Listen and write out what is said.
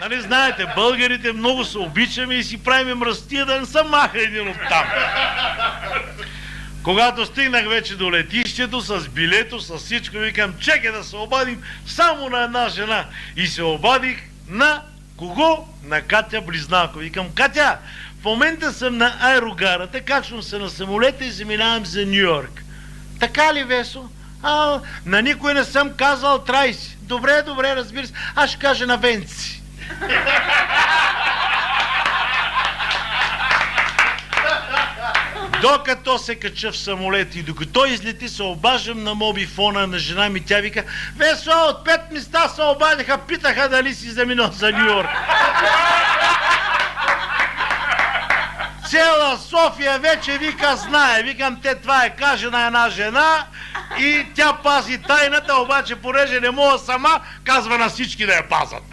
Нали знаете, българите много се обичаме и си правим мръстия да не се маха един от там. Когато стигнах вече до летището с билето, с всичко, викам, чекай да се обадим само на една жена. И се обадих на кого? На Катя Близнако. Викам, Катя, в момента съм на аерогарата, качвам се на самолета и заминавам за Нью-Йорк. Така ли, Весо? На никой не съм казал Трайси. Добре, добре, разбира се. Аз ще кажа на Венци. Докато се кача в самолет и докато излети, се обаждам на мобифона на жена ми. Тя вика, Весо, от 5 места се обадиха, питаха дали си заминал за Нью-Йорк. Цела София вече вика, знае. Викам, това е каже на една жена и тя пази тайната, обаче понеже не мога сама, казва на всички да я пазат.